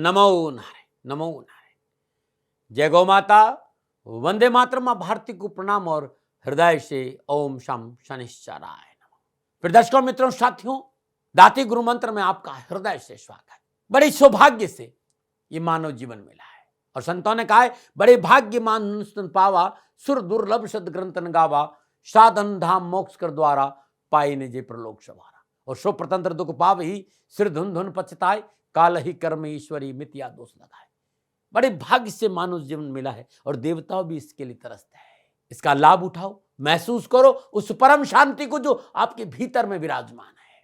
नमो नारायण, नमो नारायण। जय गौ माता, वंदे मातरम। मां भारती को प्रणाम और हृदय से ओम शम शनिश्चराय नमः। फिर दर्शकों, मित्रों, साथियों, दाती गुरु मंत्र में आपका हृदय से स्वागत। बड़े सौभाग्य से ये मानव जीवन मिला है और संतों ने कहा है, बड़े भाग्यमान मनुष्य पावा, सुर दुर्लभ सद ग्रंथन गावा, साधन धाम मोक्ष कर द्वारा, पाई निजे प्रलोक सवारा। और सो प्रतंत्र दुख पाव ही, सिर धुन धुन पछताए, काल ही कर्म ईश्वरी मित्या दोष लगाए। बड़े भाग्य से मानव जीवन मिला है और देवताओं भी इसके लिए तरसते हैं। इसका लाभ उठाओ, महसूस करो उस परम शांति को जो आपके भीतर में विराजमान है।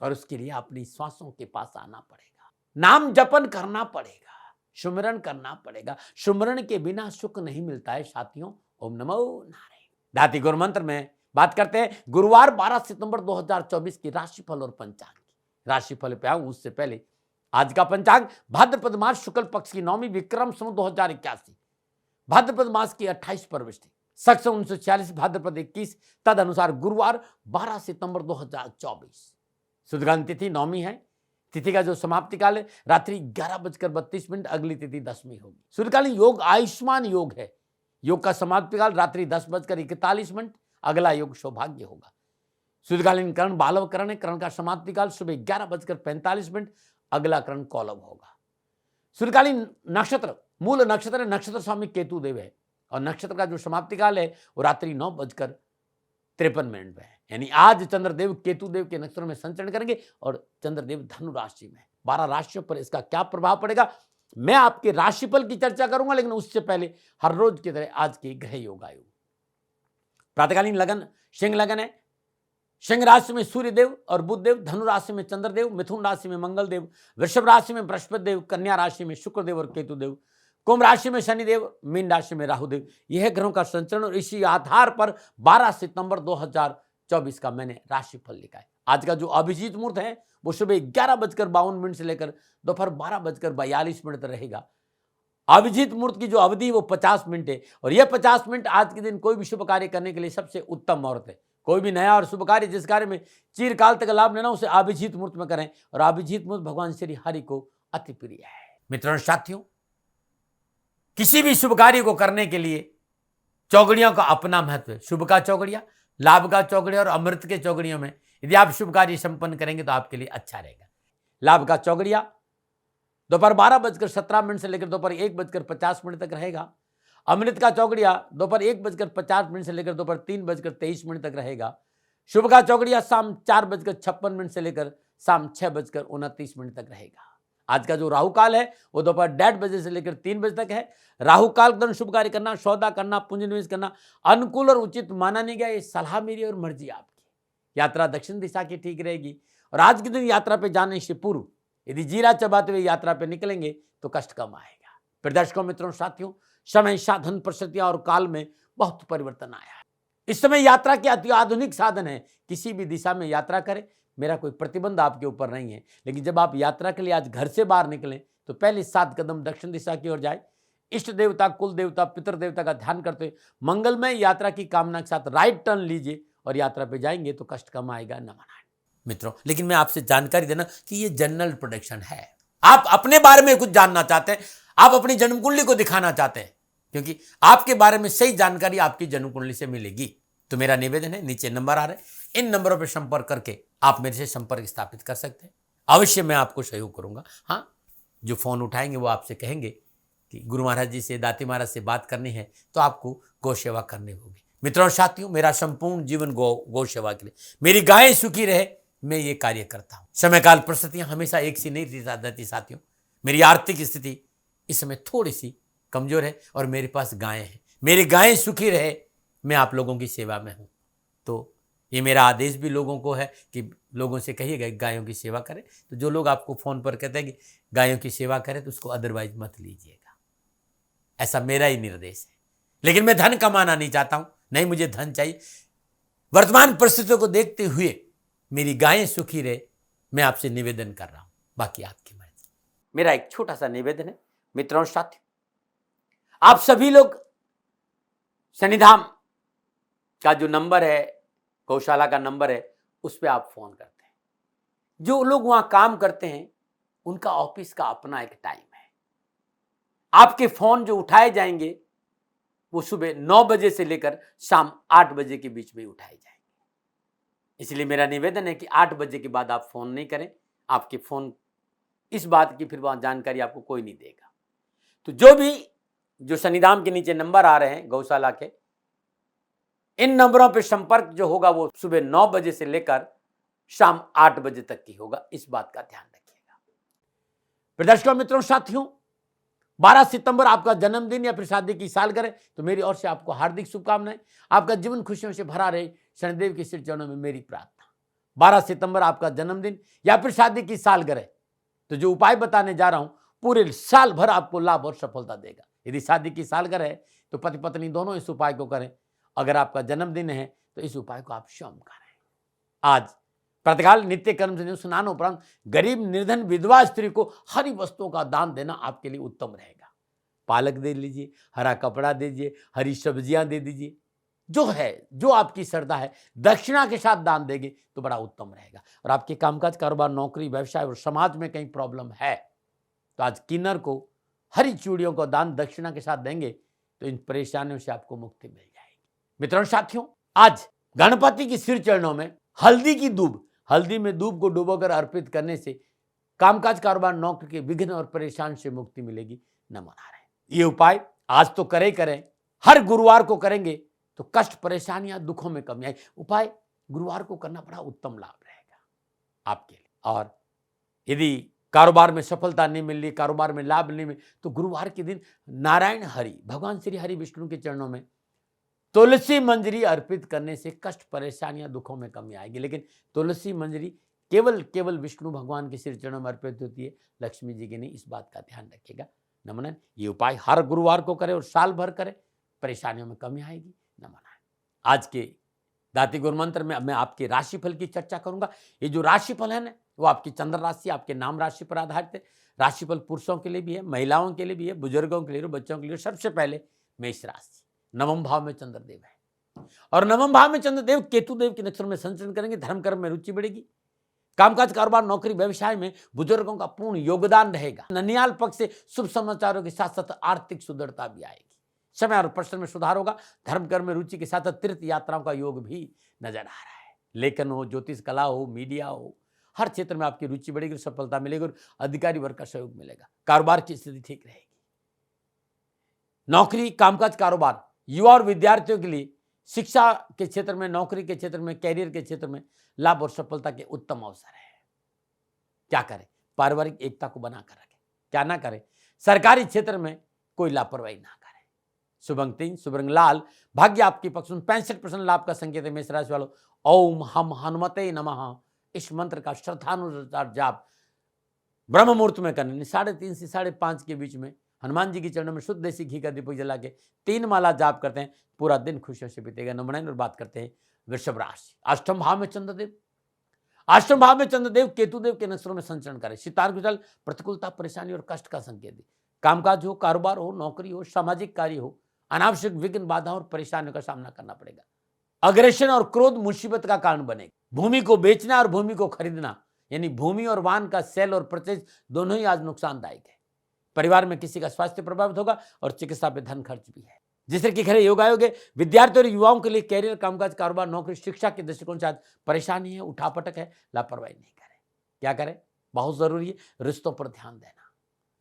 और उसके लिए अपनी श्वासों के पास आना पड़ेगा, नाम जपन करना पड़ेगा, सुमिरन करना पड़ेगा। सुमिरन के बिना सुख नहीं मिलता है साथियों। ओम नमो नारायण। दाती गुरु मंत्र में बात करते हैं गुरुवार 12 सितंबर 2024 की राशिफल और पंचांग की। राशिफल पे आऊं उससे पहले आज का पंचांग भाद्रपद मास शुक्ल पक्ष की नौवीं विक्रम संवत 2081, भाद्रपद मास की 28 परविष्टि, शक 1946, भाद्रपद 21, तद अनुसार गुरुवार 12 सितंबर 2024। सुदगान तिथि नौमी है। तिथि का जो समाप्ति काल है रात्रि 11:32, अगली तिथि 10वीं होगी। सूर्यकालीन योग आयुष्मान योग है। योग का समाप्ति काल रात्रि 10:41, अगला योग सौभाग्य होगा। सूर्यकालीन करण बालव करण है। करण का समाप्ति काल सुबह 11:45, अगला करण कौलव होगा। सूर्यकालीन नक्षत्र मूल नक्षत्र है, नक्षत्र स्वामी केतु देव है और नक्षत्र का जो समाप्ति काल है वो रात्रि 9:53 में है। यानी आज चंद्रदेव केतु देव के नक्षत्र में संचरण करेंगे और चंद्रदेव धनु राशि में। 12 राशियों पर इसका क्या प्रभाव पड़ेगा मैं आपके राशिफल की चर्चा करूंगा, लेकिन उससे पहले हर रोज की तरह आज के ग्रह योगायोग। प्रातःकालीन लगन सिंह लगन है। सिंह राशि में सूर्यदेव और बुधदेव, धनु राशि में चंद्रदेव, मिथुन राशि में मंगलदेव, वृषभ राशि में बृहस्पति देव, कन्या राशि में शुक्रदेव और केतुदेव, कुंभ राशि में शनिदेव, मीन राशि में राहुदेव। यह ग्रहों का संचरण और इसी आधार पर 12 सितंबर 2024 का मैंने राशिफल लिखा है। आज का जो अभिजीत मुहूर्त है वो सुबह 11:52 से लेकर दोपहर 12:42 तक रहेगा। अभिजीत मुहूर्त की जो अवधि वो 50 मिनट है और यह 50 मिनट आज के दिन कोई भी शुभ कार्य करने के लिए सबसे उत्तम मुहूर्त है। कोई भी नया और शुभ कार्य जिस कार्य में चिरकाल तक लाभ लेना उसे अभिजीत मुहूर्त में करें और अभिजीत मुहूर्त भगवान श्री हरि को अति प्रिय है। मित्रों साथियों, किसी भी शुभ कार्य को करने के लिए चौगड़ियों का अपना महत्व है। शुभ का चौगड़िया, लाभ का चौगड़िया और अमृत के चौगड़ियों में यदि आप शुभ कार्य संपन्न करेंगे तो आपके लिए अच्छा रहेगा। लाभ का चौगड़िया दोपहर 12:17 से लेकर दोपहर 1:50 तक रहेगा। अमृत का चौगड़िया दोपहर 1:50 से लेकर दोपहर 3:23 तक रहेगा। शुभ का चौगड़िया शाम 4:56 से लेकर शाम 6:29 तक रहेगा। आज का जो राहु काल है वो दोपहर 1:30 से लेकर 3 बजे तक है। राहु काल के दौरान शुभ कार्य करना, सौदा करना, पूंजी निवेश करना अनुकूल और उचित माना नहीं गया। ये सलाह मेरी और मर्जी आपकी। यात्रा दक्षिण दिशा की ठीक रहेगी और आज के दिन यात्रा पे जाने से पूर्व यदि जीरा चबाते हुए यात्रा पे निकलेंगे तो कष्ट कम आएगा। फिर दर्शकों, मित्रों, साथियों, समय, साधन, परिस्थितियां और काल में बहुत परिवर्तन आया है। इस समय यात्रा के अति आधुनिक साधन है। किसी भी दिशा में यात्रा करें, मेरा कोई प्रतिबंध आपके ऊपर नहीं है, लेकिन जब आप यात्रा के लिए आज घर से बाहर निकलें तो पहले 7 कदम दक्षिण दिशा की ओर जाए। इष्ट देवता, कुल देवता, पितृ देवता का ध्यान करते हुए मंगलमय यात्रा की कामना के साथ राइट टर्न लीजिए और यात्रा पे जाएंगे तो कष्ट कम आएगा। नमन मित्रों, लेकिन मैं आपसे जानकारी देना कि ये जनरल प्रोडिक्शन है। आप अपने बारे में कुछ जानना चाहते हैं, आप अपनी जन्म कुंडली को दिखाना चाहते हैं, क्योंकि आपके बारे में सही जानकारी आपकी जन्म कुंडली से मिलेगी। तो मेरा निवेदन है, नीचे नंबर आ रहे हैं, इन नंबरों पर संपर्क करके आप मेरे से संपर्क स्थापित कर सकते हैं। अवश्य मैं आपको सहयोग करूंगा। हाँ, जो फोन उठाएंगे वो आपसे कहेंगे कि गुरु महाराज जी से, दाती महाराज से बात करनी है तो आपको गौ सेवा करनी होगी। मित्रों साथियों, मेरा संपूर्ण जीवन गौ सेवा के लिए, मेरी गायें सुखी रहे, मैं ये कार्य करता हूं। समय काल परिस्थितियां हमेशा एक सी नहीं रहती साथियों। मेरी आर्थिक स्थिति इस समय थोड़ी सी कमजोर है और मेरे पास गायें हैं। मेरी गायें सुखी रहे, मैं आप लोगों की सेवा में हूं। तो ये मेरा आदेश भी लोगों को है कि लोगों से कहिएगा गायों की सेवा करें। तो जो लोग आपको फोन पर कहते हैं कि गायों की सेवा करें तो उसको अदरवाइज मत लीजिएगा। ऐसा मेरा ही निर्देश है। लेकिन मैं धन कमाना नहीं चाहता हूं, नहीं मुझे धन चाहिए। वर्तमान परिस्थितियों को देखते हुए मेरी गायें सुखी रहे, मैं आपसे निवेदन कर रहा हूं, बाकी आपकी मर्जी। मेरा एक छोटा सा निवेदन है मित्रों साथियों, आप सभी लोग शनिधाम का जो नंबर है, गौशाला का नंबर है, उस पर आप फोन करते हैं। जो लोग वहां काम करते हैं उनका ऑफिस का अपना एक टाइम है। आपके फोन जो उठाए जाएंगे वो सुबह 9 बजे से लेकर शाम 8 बजे के बीच में उठाए जाएंगे। इसलिए मेरा निवेदन है कि 8 बजे के बाद आप फोन नहीं करें। आपके फोन इस बात की फिर वहां जानकारी आपको कोई नहीं देगा। तो जो शनिधाम के नीचे नंबर आ रहे हैं गौशाला के, इन नंबरों पर संपर्क जो होगा वो सुबह 9 बजे से लेकर शाम 8 बजे तक की होगा। इस बात का ध्यान रखिएगा। प्रदर्शकों, मित्रों, साथियों, 12 सितंबर आपका जन्मदिन या फिर शादी की सालगिरह, तो मेरी ओर से आपको हार्दिक शुभकामनाएं। आपका जीवन खुशियों से भरा रहे, शनिदेव के श्री चरणों में मेरी प्रार्थना। 12 सितंबर आपका जन्मदिन या फिर शादी की सालगिरह, तो जो उपाय बताने जा रहा हूं पूरे साल भर आपको लाभ और सफलता देगा। यदि शादी की सालगिरह है तो पति पत्नी दोनों इस उपाय को करें। अगर आपका जन्मदिन है तो इस उपाय को आप स्वयं करें। आज प्रातःकाल नित्य कर्म से स्नान उपरांत गरीब निर्धन विधवा स्त्री को हरी वस्तुओं का दान देना आपके लिए उत्तम रहेगा। पालक दे लीजिए, हरा कपड़ा दे दीजिए, हरी सब्जियां दे दीजिए, जो आपकी श्रद्धा है दक्षिणा के साथ दान देंगे तो बड़ा उत्तम रहेगा। और आपके कामकाज, कारोबार, नौकरी, व्यवसाय और समाज में कहीं प्रॉब्लम है तो आज किन्नर को हरी चूड़ियों को दान दक्षिणा के साथ देंगे तो इन परेशानियों से आपको मुक्ति मिल जाएगी। मित्रों, साथियों, आज गणपति की सिर चरणों में हल्दी में दूब को डुबोकर अर्पित करने से कामकाज, कारोबार, नौकरी के विघ्न और परेशान से मुक्ति मिलेगी। नमो नारायण। ये उपाय आज तो करें, हर गुरुवार को करेंगे तो कष्ट, परेशानियां, दुखों में कमी आएगी। उपाय गुरुवार को करना बड़ा उत्तम लाभ रहेगा आपके लिए। और यदि कारोबार में सफलता नहीं मिल रही, कारोबार में लाभ नहीं मिल, तो गुरुवार के दिन नारायण हरि, भगवान श्री हरि विष्णु के चरणों में तुलसी मंजरी अर्पित करने से कष्ट, परेशानियां, दुखों में कमी आएगी। लेकिन तुलसी मंजरी केवल विष्णु भगवान के श्री चरणों में अर्पित होती है, लक्ष्मी जी की नहीं। इस बात का ध्यान रखिएगा। नमन। ये उपाय हर गुरुवार को करें और साल भर करें, परेशानियों में कमी आएगी। नमन। आज के दाती गुरु मंत्र में मैं आपके राशिफल की चर्चा करूंगा। ये जो राशिफल है ना, वो आपकी चंद्र राशि, आपके नाम राशि पर आधारित है। राशिफल पुरुषों के लिए भी है, महिलाओं के लिए भी है, बुजुर्गों के लिए, बच्चों के लिए। सबसे पहले मेष राशि, नवम भाव में चंद्रदेव है और नवम भाव में चंद्रदेव केतु देव के नक्षत्र में संचरण करेंगे। धर्म कर्म में रुचि बढ़ेगी। कामकाज, कारोबार, नौकरी, व्यवसाय में बुजुर्गों का पूर्ण योगदान रहेगा। ननियाल पक्ष से शुभ समाचारों के साथ साथ आर्थिक सुदृढ़ता भी आएगी। समय और प्रश्न में सुधार होगा। धर्म कर्म में रुचि के साथ तीर्थ यात्राओं का योग भी नजर आ रहा है। लेखन हो, ज्योतिष कला हो, मीडिया हो, हर क्षेत्र में आपकी रुचि बढ़ेगी, सफलता मिलेगी और अधिकारी वर्ग का सहयोग मिलेगा। कारोबार की स्थिति ठीक रहेगी। नौकरी, कामकाज, कारोबार, युवा और विद्यार्थियों के लिए शिक्षा के क्षेत्र में, नौकरी के क्षेत्र में, कैरियर के क्षेत्र में लाभ और सफलता के उत्तम अवसर है। क्या करें? पारिवारिक एकता को बनाकर रखें। क्या ना करें? सरकारी क्षेत्र में कोई लापरवाही ना करें। शुभ अंक 3, शुभ रंग लाल। भाग्य आपके पक्ष में। 65% लाभ का संकेत है। मेष राशि वालों, ओम हम हनुमते नमः, इस मंत्र का श्रद्धानुसार जाप ब्रह्म मुहूर्त में करने, 3:30 से 5:30 के बीच में हनुमान जी के चरणों में शुद्ध देसी घी का दीपक जला के 3 माला जाप करते हैं, पूरा दिन खुशियों से बीतेगा। नमन। और बात करते हैं वृषभ राशि, अष्टम भाव में चंद्रदेव। अष्टम भाव में चंद्रदेव केतुदेव के नक्षत्रों में संचरण करें। सितार गुजल प्रतिकूलता, परेशानी और कष्ट का संकेत दे। कामकाज हो, कारोबार हो, नौकरी हो, सामाजिक कार्य हो, अनावश्यक विघ्न, बाधा और परेशानियों का सामना करना पड़ेगा। अग्रेशन और क्रोध मुसीबत का कारण बनेगा। भूमि को बेचना और भूमि को खरीदना, यानी भूमि और वाहन का सेल और परचेज दोनों ही आज नुकसानदायक है। परिवार में किसी का स्वास्थ्य प्रभावित होगा और चिकित्सा पे धन खर्च भी है। जिस तरह की खरे योग आयोग है, विद्यार्थियों और युवाओं के लिए कैरियर, कामकाज, कारोबार, नौकरी, शिक्षा के दृष्टिकोण से आज परेशानी है, उठापटक है। लापरवाही नहीं करें। क्या करें? बहुत जरूरी है रिश्तों पर ध्यान देना,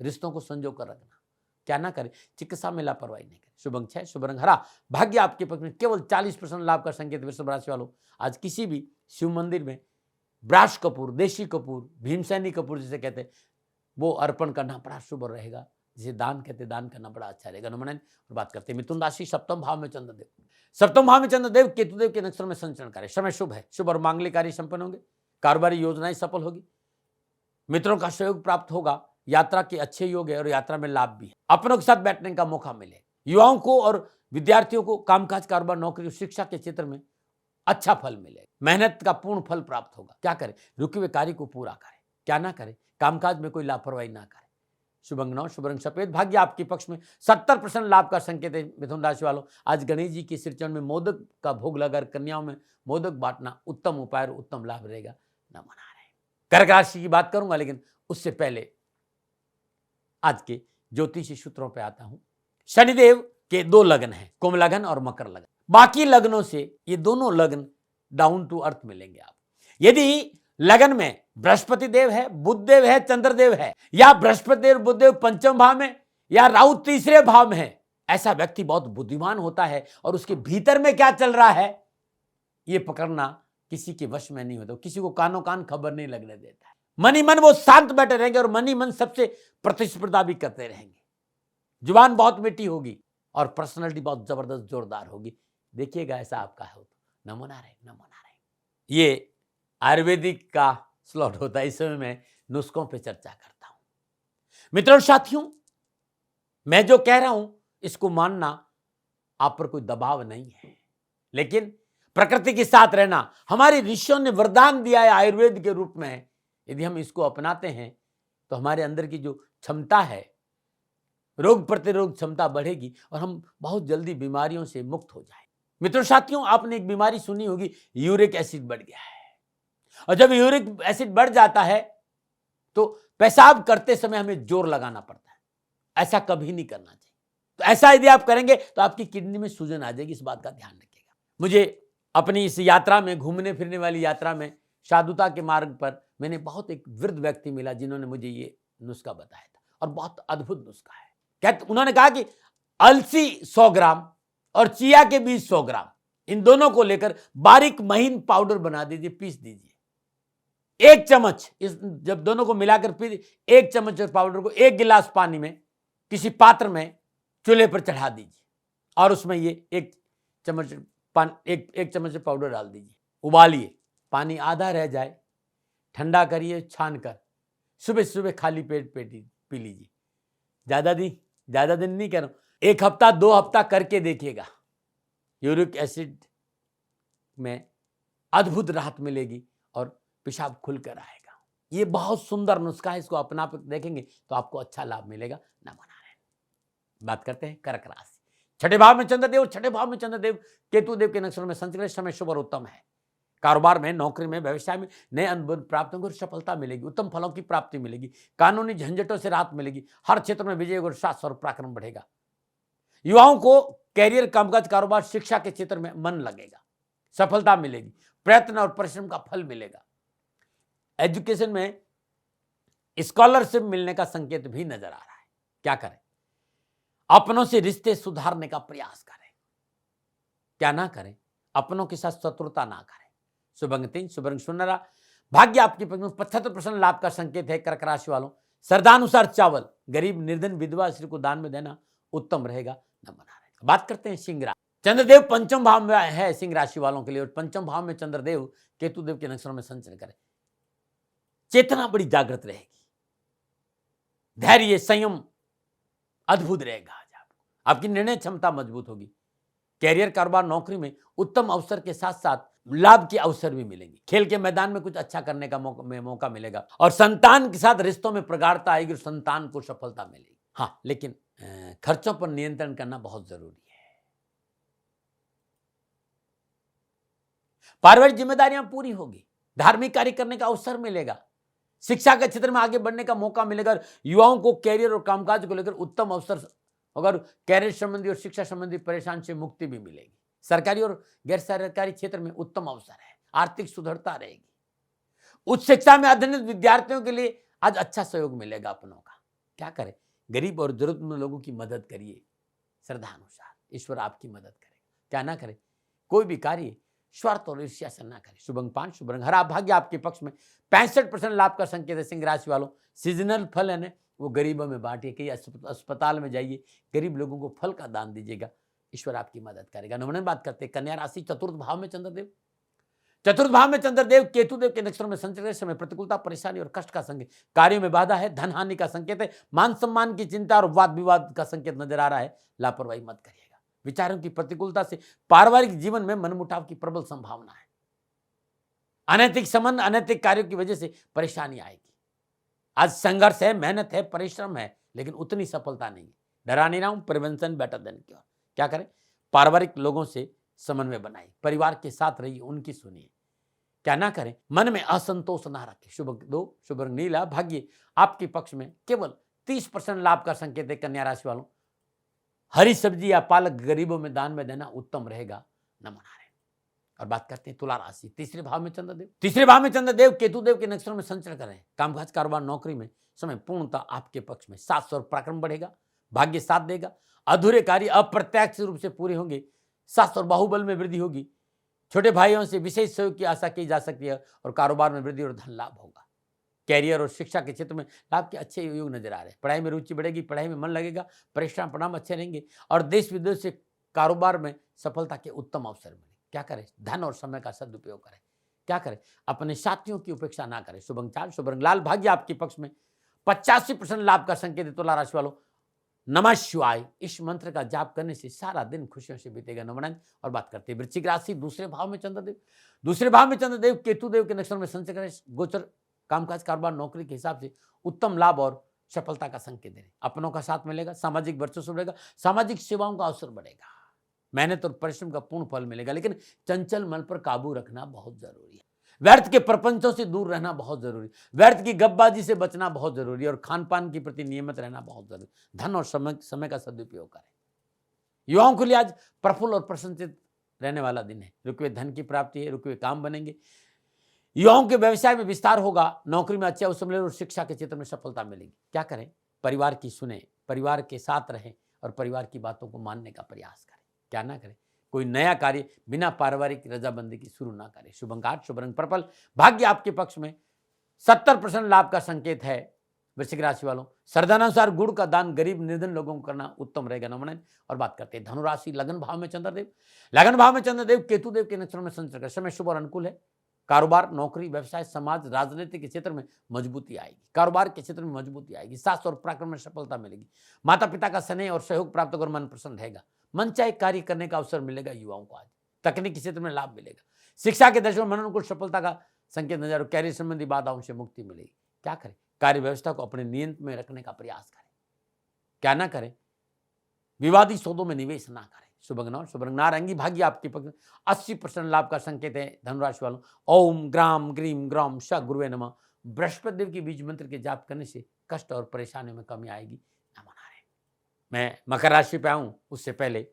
रिश्तों को संजो कर रखना। क्या ना करें? चिकित्सा में लापरवाही नहीं करें। शुभ अंक 6, शुभ रंग हरा। भाग्य आपके पक्ष में। केवल 40% लाभ का संकेत। वृषभ राशि वालों, आज किसी भी शिव मंदिर में ब्राश कपूर, देशी कपूर, भीमसेनी कपूर जिसे कहते हैं, वो अर्पण करना बड़ा शुभ रहेगा। जिसे दान कहते, दान करना बड़ा अच्छा रहेगा। नमन। और बात करते हैं मिथुन राशि, सप्तम भाव में चंद्रदेव। सप्तम भाव में चंद्रदेव केतुदेव के नक्षत्र में संचरण करें। समय शुभ है। शुभ और मांगलिक कार्य संपन्न होंगे। कारोबारी योजनाएं सफल होगी। मित्रों का सहयोग प्राप्त होगा। यात्रा के अच्छे योग है और यात्रा में लाभ भी है। अपनों के साथ बैठने का मौका मिले। युवाओं को और विद्यार्थियों को कामकाज, कारोबार, नौकरी, शिक्षा के क्षेत्र में अच्छा फल मिले। मेहनत का पूर्ण फल प्राप्त होगा। क्या करें? रुके हुए कार्य को पूरा करें। क्या ना करें? कामकाज में कोई लापरवाही ना करें। शुभ अंक 9, शुभ रंग सफेद। भाग्य आपके पक्ष में। 70% लाभ का संकेत है। मिथुन राशि वालों, आज गणेश जी के श्रीचरण में मोदक का भोग लगाकर कन्याओं में मोदक बांटना उत्तम उपाय और उत्तम लाभ रहेगा। नमन। कर्क राशि की बात करूंगा, लेकिन उससे पहले आज के ज्योतिषी सूत्रों पे आता हूं। शनिदेव के 2 लग्न हैं, कुंभ लग्न और मकर लग्न। बाकी लग्नों से ये दोनों लग्न डाउन टू अर्थ मिलेंगे आप। यदि लगन में बृहस्पति देव है, बुध देव है, चंद्रदेव है, या बृहस्पति देव बुध देव पंचम भाव में या राहु तीसरे भाव में है, ऐसा व्यक्ति बहुत बुद्धिमान होता है और उसके भीतर में क्या चल रहा है यह पकड़ना किसी के वश में नहीं होता। किसी को कानों कान खबर नहीं लगने देता है। मन ही मन वो शांत बैठे रहेंगे और मन ही मन सबसे प्रतिस्पर्धा भी करते रहेंगे। जुबान बहुत मीठी होगी और पर्सनालिटी बहुत जबरदस्त जोरदार होगी। देखिएगा ऐसा आपका है तो नमो नारायण, नमो नारायण। ये आयुर्वेदिक का स्लॉट होता है, इस समय मैं नुस्खों पे चर्चा करता हूं। मित्रों साथियों, मैं जो कह रहा हूं इसको मानना आप पर कोई दबाव नहीं है, लेकिन प्रकृति के साथ रहना हमारे ऋषियों ने वरदान दिया है आयुर्वेद के रूप में। यदि हम इसको अपनाते हैं तो हमारे अंदर की जो क्षमता है, रोग प्रतिरोध क्षमता बढ़ेगी और हम बहुत जल्दी बीमारियों से मुक्त हो जाएंगे। मित्रों साथियों, आपने एक बीमारी सुनी होगी, यूरिक एसिड बढ़ गया है। और जब यूरिक एसिड बढ़ जाता है तो पेशाब करते समय हमें जोर लगाना पड़ता है। ऐसा कभी नहीं करना चाहिए। तो ऐसा यदि आप करेंगे तो आपकी किडनी में सूजन आ जाएगी, इस बात का ध्यान रखिएगा। मुझे अपनी इस यात्रा में, घूमने फिरने वाली यात्रा में, साधुता के मार्ग पर मैंने बहुत एक वृद्ध व्यक्ति मिला जिन्होंने मुझे ये नुस्खा बताया था और बहुत अद्भुत नुस्खा है। उन्होंने कहा कि अलसी 100 ग्राम और चिया के बीज 100 ग्राम, इन दोनों को लेकर बारीक महीन पाउडर बना दीजिए, पीस दीजिए। 1 चम्मच, इस जब दोनों को मिलाकर पी, 1 चम्मच पाउडर को 1 गिलास पानी में किसी पात्र में चूल्हे पर चढ़ा दीजिए और उसमें ये 1 चम्मच एक चम्मच पाउडर डाल दीजिए। उबालिए, पानी आधा रह जाए, ठंडा करिए, छान कर सुबह सुबह खाली पेट पी लीजिए। ज्यादा दिन नहीं कह रहा हूं, 1 हफ्ता 2 हफ्ता करके देखिएगा। यूरिक एसिड में अद्भुत राहत मिलेगी और पेशाब खुलकर आएगा। ये बहुत सुंदर नुस्खा है, इसको अपना देखेंगे तो आपको अच्छा लाभ मिलेगा। नमो नारायण। बात करते हैं कर्क राशि। 6ठे भाव में चंद्रदेव, 6ठे भाव में चंद्रदेव केतु देव के नक्षत्र में संचरण, समय शुभ और उत्तम है। कारोबार में, नौकरी में, व्यवसाय में नए अनुभव प्राप्त होंगे और सफलता मिलेगी। उत्तम फलों की प्राप्ति मिलेगी। कानूनी झंझटों से राहत मिलेगी। हर क्षेत्र में विजय और शास्त्र और पराक्रम बढ़ेगा। युवाओं को कैरियर, कामकाज, कारोबार, शिक्षा के क्षेत्र में मन लगेगा, सफलता मिलेगी। प्रयत्न और परिश्रम का फल मिलेगा। एजुकेशन में स्कॉलरशिप मिलने का संकेत भी नजर आ रहा है। क्या करें? अपनों से रिश्ते सुधारने का प्रयास करें। क्या ना करें? अपनों के साथ शत्रुता ना करें। शुभ अंक 3, शुभ रंग सुनहरा। भाग्य आपके पक्ष में, 75% लाभ का संकेत है। कर्क राशि वालों, श्रद्धानुसार चावल गरीब, निर्धन, विधवा स्त्री को दान में देना उत्तम रहेगा। नमो नारायण। बात करते हैं सिंह राशि। चंद्रदेव पंचम भाव में है सिंह राशि वालों के लिए, और पंचम भाव में चंद्रदेव केतु देव के नक्षत्रों में संचरण करें। चेतना बड़ी जागृत रहेगी। धैर्य, संयम अद्भुत रहेगा। आज आपकी निर्णय क्षमता मजबूत होगी। कैरियर, कारोबार, नौकरी में उत्तम अवसर के साथ साथ लाभ के अवसर भी मिलेंगे। खेल के मैदान में कुछ अच्छा करने का मौका मिलेगा और संतान के साथ रिश्तों में प्रगाढ़ता आएगी और संतान को सफलता मिलेगी। हाँ, लेकिन खर्चों पर नियंत्रण करना बहुत जरूरी है। पारिवारिक जिम्मेदारियां पूरी होगी। धार्मिक कार्य करने का अवसर मिलेगा। शिक्षा के क्षेत्र में आगे बढ़ने का मौका मिलेगा। युवाओं को कैरियर और कामकाज को लेकर उत्तम अवसर, अगर कैरियर संबंधी और शिक्षा संबंधी परेशान से मुक्ति भी मिलेगी। सरकारी और गैर सरकारी क्षेत्र में उत्तम अवसर है। आर्थिक सुदृढ़ता रहेगी। उच्च शिक्षा में अध्ययनरत विद्यार्थियों के लिए आज अच्छा सहयोग मिलेगा अपनों का। क्या करें? गरीब और जरूरतमंद लोगों की मदद करिए श्रद्धानुसार, ईश्वर आपकी मदद करेगा। क्या ना करें? कोई भी कार्य स्वार्थ और ईर्ष्या से ना करें। शुभ अंक 5, शुभ रंग हरा। भाग्य आपके पक्ष में, 65% लाभ का संकेत है। सिंह राशि वालों, सीजनल फल है ना, वो गरीबों में बांटिए। कहीं अस्पताल में जाइए, गरीब लोगों को फल का दान दीजिएगा, ईश्वर आपकी मदद करेगा। नंबर बात करते हैं कन्या राशि। चतुर्थ भाव में चंद्रदेव, चतुर्थ भाव में चंद्रदेव केतु देव के नक्षत्रों में संचरण समय प्रतिकूलता, परेशानी और कष्ट का संकेत। कार्यों में बाधा है, धन हानि का संकेत है। मान सम्मान की चिंता और वाद विवाद का संकेत नजर आ रहा है। लापरवाही मत करिएगा। विचारों की प्रतिकूलता से पारिवारिक जीवन में मनमुटाव की प्रबल संभावना है। अनैतिक संबंध, अनैतिक कार्यों की वजह से परेशानी आएगी। आज संघर्ष है, मेहनत है, परिश्रम है, लेकिन उतनी सफलता नहीं है। डरा नहीं रहा हूं, प्रिवेंशन बेटर देन क्योर। क्या करें? पारिवारिक लोगों से समन्वय बनाइए, परिवार के साथ रहिए, उनकी सुनिए। क्या ना करें? मन में असंतोष ना रखें। शुभ अंक 2, शुभ रंग नीला। भाग्य आपके पक्ष में, केवल 30% लाभ का संकेत है कन्या राशि वालों। हरी सब्जी या पालक गरीबों में दान में देना उत्तम रहेगा, न मना रहे। और बात करते हैं तुला राशि, तीसरे भाव में चंद्रदेव। तीसरे भाव में चंद्रदेव केतुदेव के नक्षत्रों में संचरण करें। कामकाज कारोबार नौकरी में समय पूर्णतः आपके पक्ष में, साहस और पराक्रम बढ़ेगा, भाग्य साथ देगा, अधूरे कार्य अप्रत्यक्ष रूप से पूरे होंगे, साहस और बाहुबल में वृद्धि होगी, छोटे भाइयों से विशेष सहयोग की आशा की जा सकती है और कारोबार में वृद्धि और धन लाभ होगा। कैरियर और शिक्षा के क्षेत्र में लाभ के अच्छे योग नजर आ रहे हैं। पढ़ाई में रुचि बढ़ेगी, पढ़ाई में मन लगेगा, परीक्षा परिणाम अच्छे रहेंगे और देश विदेश से कारोबार में सफलता के उत्तम अवसर मिले। क्या करें? धन और समय का सदुपयोग करें। क्या करें? अपने साथियों की उपेक्षा ना करें। शुभ अंक 4, शुभ रंग लाल, भाग्य आपके पक्ष में। 85% लाभ का संकेत है तुला राशि वालों। नमः शिवाय इस मंत्र का जाप करने से सारा दिन खुशियों से बीतेगा। नमन। और बात करते हैं वृश्चिक राशि, दूसरे भाव में चंद्रदेव। दूसरे भाव में चंद्रदेव केतुदेव के नक्षत्र में संचरण करें। गोचर कामकाज कारोबार नौकरी के हिसाब से उत्तम लाभ और सफलता का संकेत दे रहे। अपनों का साथ मिलेगा, सामाजिक वर्चस्व बढ़ेगा, सामाजिक सेवाओं का अवसर बढ़ेगा, मेहनत और परिश्रम का पूर्ण फल मिलेगा। लेकिन चंचल मन पर काबू रखना बहुत जरूरी है। व्यर्थ के प्रपंचों से दूर रहना बहुत जरूरी, व्यर्थ की गपबाजी से बचना बहुत जरूरी है और खान पान के प्रति नियमित रहना बहुत जरूरी। धन और समय का सदुपयोग करें। युवाओं के लिए आज प्रफुल्ल और प्रसन्नचित रहने वाला दिन है। रुके हुए धन की प्राप्ति है, रुके हुए काम बनेंगे, युवाओं के व्यवसाय में विस्तार होगा, नौकरी में अच्छे अवसर मिलेंगे और शिक्षा के क्षेत्र में सफलता मिलेगी। क्या करें? परिवार की सुने, परिवार के साथ रहें और परिवार की बातों को मानने का प्रयास करें। क्या ना करें? कोई नया कार्य बिना पारिवारिक रजाबंदी की शुरू ना करें। शुभ अंक 8, शुभ रंग पर्पल, भाग्य आपके पक्ष में। 70% लाभ का संकेत है वृश्चिक राशि वालों। श्रद्धानुसार गुड़ का दान गरीब निर्धन लोगों को करना उत्तम रहेगा। नमन। और बात करते हैं धनुराशि, लगन भाव में चंद्रदेव। लगन भाव में चंद्रदेव केतुदेव के नक्षत्र में संचरण कर। समय शुभ और अनुकूल है। कारोबार, नौकरी, व्यवसाय, समाज, राजनीति के क्षेत्र में मजबूती आएगी। कारोबार के क्षेत्र में मजबूती आएगी, साहस और पराक्रम में सफलता मिलेगी। माता पिता का स्नेह और सहयोग प्राप्त कर मन प्रसन्न रहेगा। मन चाहे कार्य करने का अवसर मिलेगा युवाओं को। आज तकनीकी क्षेत्र में लाभ मिलेगा। शिक्षा के दशा में मन अनुकूल सफलता का संकेत नजर, कैरियर संबंधी बाधाओं से मुक्ति मिलेगी। क्या करें? कार्य व्यवस्था को अपने नियंत्रण में रखने का प्रयास करें। क्या ना करें? विवादी सौदों में निवेश ना करें। शुभ अंक, शुभ रंग नारंगी, भाग्य आपके पक्ष में। 80% लाभ का संकेत है धनुराशि वालों। ओम ग्राम ग्रीम ग्राम श गुरुवे नमः। बृहस्पति देव के बीज मंत्र के जाप करने से कष्ट और परेशानियों में कमी आएगी। न मना रहे। मैं मकर राशि पे आऊं उससे पहले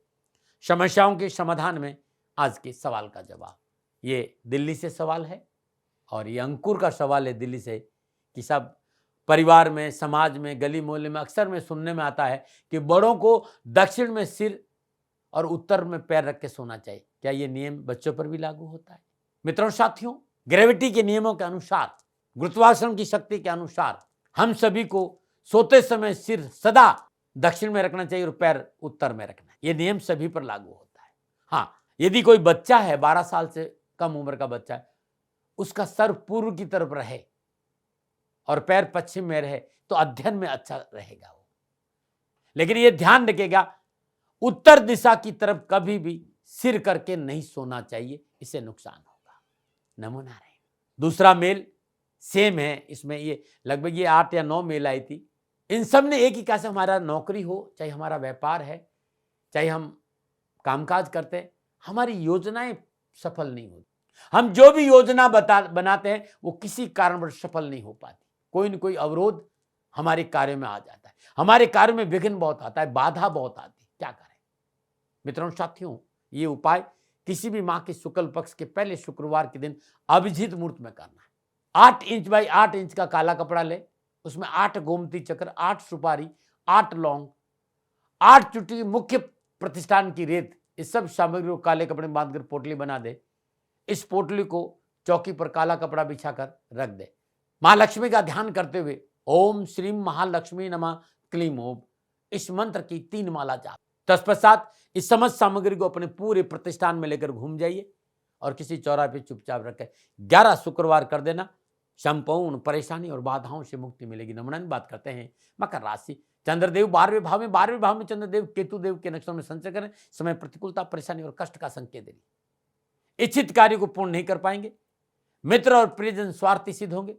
समस्याओं के समाधान में आज के सवाल का जवाब। ये दिल्ली से सवाल है और ये अंकुर का सवाल है दिल्ली से कि सब परिवार में, समाज में, गली मोहल्ले में अक्सर में सुनने में आता है कि बड़ों को दक्षिण में सिर और उत्तर में पैर रख के सोना चाहिए। क्या ये नियम बच्चों पर भी लागू होता है? मित्रों साथियों, ग्रेविटी के नियमों के अनुसार, गुरुत्वाकर्षण की शक्ति के अनुसार हम सभी को सोते समय सिर सदा दक्षिण में रखना चाहिए और पैर उत्तर में रखना है। ये नियम सभी पर लागू होता है। हाँ, यदि कोई बच्चा है, 12 साल से कम उम्र का बच्चा है, उसका सर पूर्व की तरफ रहे और पैर पश्चिम में रहे तो अध्ययन में अच्छा रहेगा वो। लेकिन ये ध्यान रखेगा, उत्तर दिशा की तरफ कभी भी सिर करके नहीं सोना चाहिए, इससे नुकसान होगा। नमूना रहे। दूसरा मेल सेम है इसमें, ये लगभग ये 8 या 9 मेल आई थी। इन सब ने एक ही कहा से, हमारा नौकरी हो, चाहे हमारा व्यापार है, चाहे हम कामकाज करते हैं, हमारी योजनाएं सफल नहीं होती। हम जो भी योजना बनाते हैं वो किसी कारणवश सफल नहीं हो पाती। कोई न कोई अवरोध हमारे कार्य में आ जाता है, हमारे कार्य में विघ्न बहुत आता है, बाधा बहुत आती है। क्या करें? मित्रों साथियों, ये उपाय किसी भी माह के शुक्ल पक्ष के पहले शुक्रवार के दिन अभिजीत मुहूर्त में करना है। 8 इंच बाई 8 इंच का काला कपड़ा ले, उसमें 8 गोमती चक्र, 8 सुपारी, 8 लौंग, 8 चुटकी मुख्य प्रतिष्ठान की रेत, इस सब सामग्री को काले कपड़े में बांधकर पोटली बना दे। इस पोटली को चौकी पर काला कपड़ा बिछाकर रख दे। महालक्ष्मी का ध्यान करते हुए ओम श्रीम महालक्ष्मी नमः क्लीम ओम, इस मंत्र की 3 माला जाप। तत्पश्चात इस समस्त सामग्री को अपने पूरे प्रतिष्ठान में लेकर घूम जाइए और किसी चौराहे पे चुपचाप रखें। 11 शुक्रवार कर देना, संपूर्ण परेशानी और बाधाओं से मुक्ति मिलेगी। नमन। बात करते हैं मकर राशि, चंद्रदेव 12वें भाव में, 12वें भाव में चंद्रदेव केतुदेव के नक्षत्र में संचय करें। समय प्रतिकूलता, परेशानी और कष्ट का संकेत देंगे। इच्छित कार्य को पूर्ण नहीं कर पाएंगे। मित्र और प्रियजन स्वार्थी सिद्ध होंगे।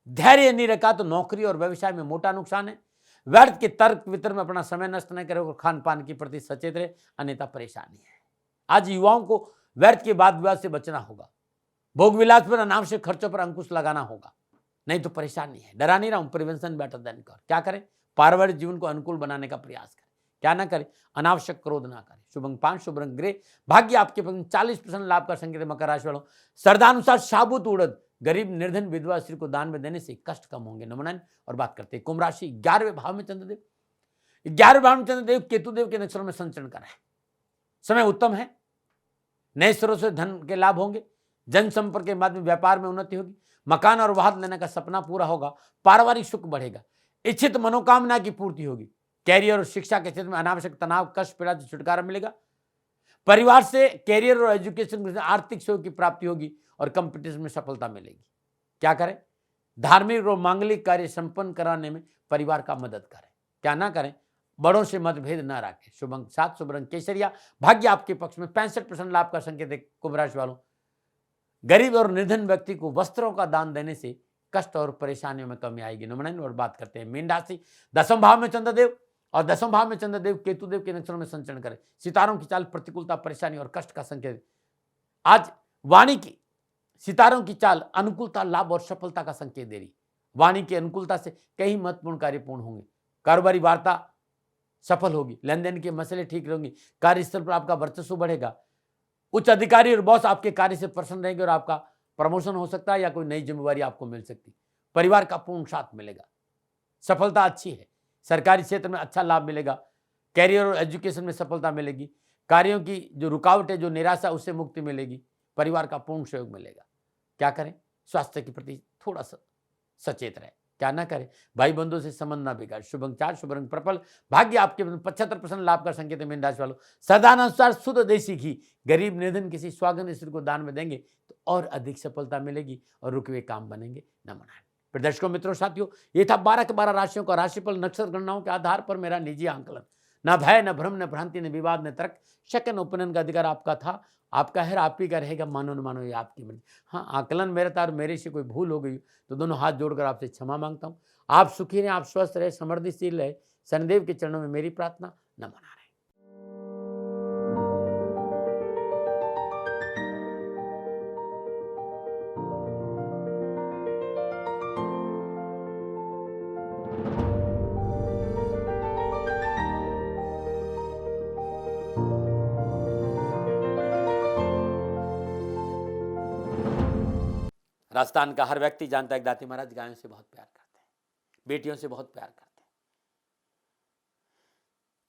धैर्य नहीं रखा तो नौकरी और व्यवसाय में मोटा नुकसान है। व्यर्थ के तर्क वितर्क में अपना समय नष्ट न करे और खान पान के प्रति सचेत रहे, अन्यथा परेशानी है। आज युवाओं को व्यर्थ के वाद विवाद से बचना होगा। भोग विलास पर अनावश्यक खर्चों पर अंकुश लगाना होगा, नहीं तो परेशानी है। डरा नहीं रहा हूं, प्रिवेंशन बेटर देन क्योर। क्या करें? पारिवारिक जीवन को अनुकूल बनाने का प्रयास करें। क्या ना करें, अनावश्यक क्रोध ना करें। शुभ अंक 5, शुभ रंग ग्रे, भाग्य आपके पक्ष में, 40% लाभ का संकेत है। मकर राशि वालों, श्रद्धानुसार साबुत उड़द गरीब निर्धन विधवा स्त्री को दान में देने से कष्ट कम होंगे। नमन। और बात करते हैं कुंभ राशि, 11वें भाव में चंद्रदेव, 11वें भाव में चंद्रदेव केतुदेव के नक्षत्र में संचरण कर रहे हैं। समय उत्तम है, नए स्रोत से धन के लाभ होंगे, जनसंपर्क के माध्यम व्यापार में उन्नति होगी, मकान और वाहन लेने का सपना पूरा होगा, पारिवारिक सुख बढ़ेगा, इच्छित मनोकामना की पूर्ति होगी। कैरियर और शिक्षा के क्षेत्र में अनावश्यक तनाव, कष्ट, पीड़ा से छुटकारा मिलेगा। परिवार से कैरियर और एजुकेशन में आर्थिक सहयोग की प्राप्ति होगी और कंपटीशन में सफलता मिलेगी। क्या करें, धार्मिक और मांगलिक कार्य संपन्न कराने में परिवार का मदद करें। क्या ना करें, बड़ों से मतभेद न रखें। शुभ अंक 7, शुभ रंग केसरिया, भाग्य आपके पक्ष में, 65% लाभ का संकेत है। कुंभ राशि वालों, गरीब और निर्धन व्यक्ति को वस्त्रों का दान देने से कष्ट और परेशानियों में कमी आएगी। नमन। और बात करते हैं मीन राशि, 10वें भाव में चंद्रदेव और 10वें भाव में चंद्रदेव केतुदेव के नक्षत्रों में संचरण करें। सितारों की चाल प्रतिकूलता, परेशानी और कष्ट का संकेत। आज वाणी की सितारों की चाल अनुकूलता, लाभ और सफलता का संकेत दे रही। वाणी की अनुकूलता से कई महत्वपूर्ण कार्य पूर्ण होंगे, कारोबारी वार्ता सफल होगी, लेन देन के मसले ठीक रहेंगे, कार्यस्थल पर आपका वर्चस्व बढ़ेगा, उच्च अधिकारी और बॉस आपके कार्य से प्रसन्न रहेंगे और आपका प्रमोशन हो सकता है या कोई नई जिम्मेवारी आपको मिल सकती है। परिवार का पूर्ण साथ मिलेगा, सफलता अच्छी है, सरकारी क्षेत्र में अच्छा लाभ मिलेगा, कैरियर और एजुकेशन में सफलता मिलेगी, कार्यों की जो रुकावट है, जो निराशा, उससे मुक्ति मिलेगी, परिवार का पूर्ण सहयोग मिलेगा। क्या करें, स्वास्थ्य के प्रति थोड़ा सा सचेत रहे। क्या ना करें, भाई बंधुओं से संबंध ना बिगाड़। शुभ अंक 4, शुभ रंग पर्पल, भाग्य आपके 75% लाभ का संकेत है। मीन राशि वालों, श्रद्धानुसार शुद्ध देसी घी गरीब निर्धन किसी स्वागत स्त्री को दान में देंगे तो और अधिक सफलता मिलेगी और रुके हुए काम बनेंगे। नमन। फिर दर्शकों, मित्रों, साथियों, ये था 12 के 12 राशियों का राशिफल नक्षत्र गणनाओं के आधार पर मेरा निजी आंकलन। न भय, न भ्रम, न भ्रांति, न विवाद, न तर्क, शक, न उपनयन का अधिकार आपका था, आपका है, आप ही का रहेगा। मानो न मानो, ये आपकी मर्जी। हाँ, आकलन मेरा था और मेरे से कोई भूल हो गई तो दोनों हाथ जोड़कर आपसे क्षमा मांगता हूँ। आप सुखी रहें, आप स्वस्थ रहे, समृद्धिशील रहे, शनिदेव के चरणों में मेरी प्रार्थना। नमन। राजस्थान का हर व्यक्ति जानता है कि दाती महाराज गायों से बहुत प्यार करते हैं, बेटियों से बहुत प्यार करते हैं।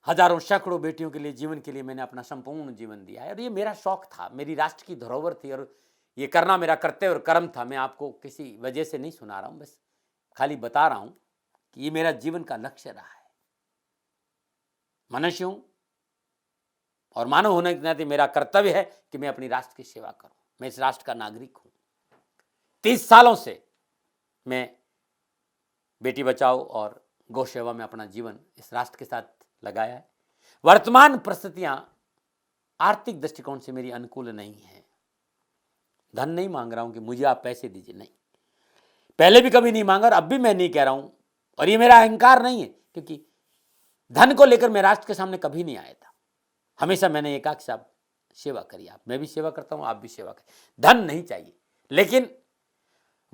हजारों सैकड़ों बेटियों के लिए, जीवन के लिए मैंने अपना संपूर्ण जीवन दिया है और ये मेरा शौक था, मेरी राष्ट्र की धरोहर थी और ये करना मेरा कर्तव्य और कर्म था। मैं आपको किसी वजह से नहीं सुना रहा हूं, बस खाली बता रहा हूं कि ये मेरा जीवन का लक्ष्य रहा है। मनुष्य हूं और मानव होने के नाते मेरा कर्तव्य है कि मैं अपनी राष्ट्र की सेवा करूं। मैं इस राष्ट्र का नागरिक हूं। 30 सालों से मैं बेटी बचाओ और गौ सेवा में अपना जीवन इस राष्ट्र के साथ लगाया है। वर्तमान परिस्थितियां आर्थिक दृष्टिकोण से मेरी अनुकूल नहीं है। धन नहीं मांग रहा हूं कि मुझे आप पैसे दीजिए, नहीं, पहले भी कभी नहीं मांगा और अब भी मैं नहीं कह रहा हूं और ये मेरा अहंकार नहीं है, क्योंकि धन को लेकर मैं राष्ट्र के सामने कभी नहीं आया था। हमेशा मैंने ये कहा कि साहब सेवा करिए, आप, मैं भी सेवा करता हूं, आप भी सेवा करें, धन नहीं चाहिए। लेकिन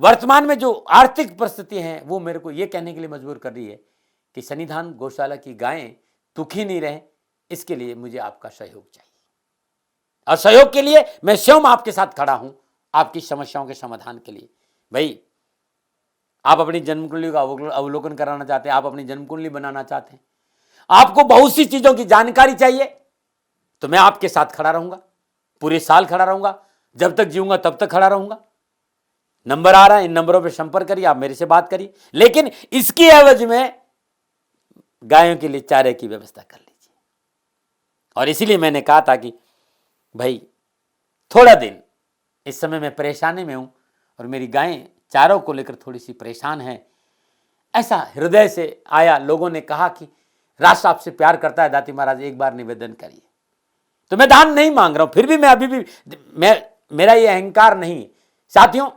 वर्तमान में जो आर्थिक परिस्थिति है वो मेरे को ये कहने के लिए मजबूर कर रही है कि सन्निधान गौशाला की गायें दुखी नहीं रहे, इसके लिए मुझे आपका सहयोग चाहिए और सहयोग के लिए मैं स्वयं आपके साथ खड़ा हूं, आपकी समस्याओं के समाधान के लिए। भाई, आप अपनी जन्म कुंडली का अवलोकन कराना चाहते हैं, आप अपनी जन्म कुंडली बनाना चाहते हैं, आपको बहुत सी चीजों की जानकारी चाहिए, तो मैं आपके साथ खड़ा रहूंगा, पूरे साल खड़ा रहूंगा, जब तक जीऊंगा तब तक खड़ा रहूंगा। नंबर आ रहा है, इन नंबरों पर संपर्क करिए, आप मेरे से बात करिए, लेकिन इसकी एवज में गायों के लिए चारे की व्यवस्था कर लीजिए। और इसीलिए मैंने कहा था कि भाई थोड़ा दिन इस समय मैं परेशानी में हूं और मेरी गायें चारों को लेकर थोड़ी सी परेशान है। ऐसा हृदय से आया, लोगों ने कहा कि राष्ट्र आपसे प्यार करता है दाती महाराज, एक बार निवेदन करिए। तो मैं दान नहीं मांग रहा हूं, फिर भी मैं अभी भी मेरा ये अहंकार नहीं है साथियों,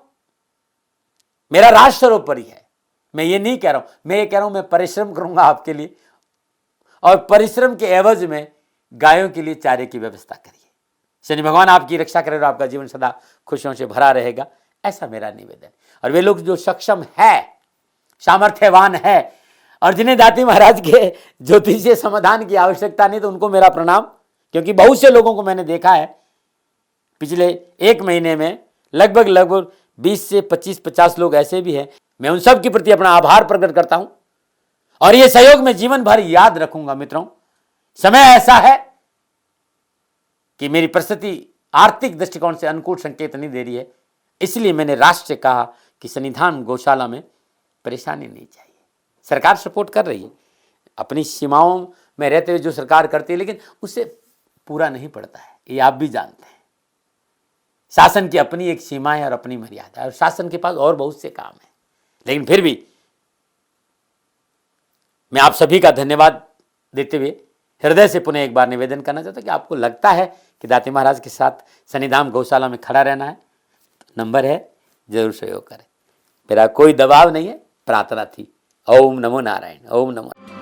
मेरा राष्ट्र सर्वोपरि है। मैं ये नहीं कह रहा हूं, मैं ये कह रहा हूं मैं परिश्रम करूंगा आपके लिए और परिश्रम के एवज में गायों के लिए चारे की व्यवस्था करिए। शनि भगवान आपकी रक्षा करे और आपका जीवन सदा खुशियों से भरा रहेगा, ऐसा मेरा निवेदन। और वे लोग जो सक्षम है, सामर्थ्यवान है, और जिन्हें दाती महाराज के ज्योतिषीय समाधान की आवश्यकता नहीं, तो उनको मेरा प्रणाम, क्योंकि बहुत से लोगों को मैंने देखा है पिछले एक महीने में लगभग 20 से 25-50 लोग ऐसे भी हैं। मैं उन सब के प्रति अपना आभार प्रकट करता हूं और ये सहयोग मैं जीवन भर याद रखूंगा। मित्रों, समय ऐसा है कि मेरी परिस्थिति आर्थिक दृष्टिकोण से अनुकूल संकेत नहीं दे रही है, इसलिए मैंने राष्ट्र से कहा कि सन्निधान गौशाला में परेशानी नहीं चाहिए। सरकार सपोर्ट कर रही है, अपनी सीमाओं में रहते हुए जो सरकार करती है, लेकिन उससे पूरा नहीं पड़ता है, ये आप भी जानते हैं। शासन की अपनी एक सीमा है और अपनी मर्यादा है, और शासन के पास और बहुत से काम है। लेकिन फिर भी मैं आप सभी का धन्यवाद देते हुए हृदय से पुनः एक बार निवेदन करना चाहता हूं कि आपको लगता है कि दाती महाराज के साथ सन्निधान गौशाला में खड़ा रहना है, तो नंबर है, जरूर सहयोग करें। मेरा कोई दबाव नहीं है, प्रार्थना थी। ओम नमो नारायण। ओम नमो।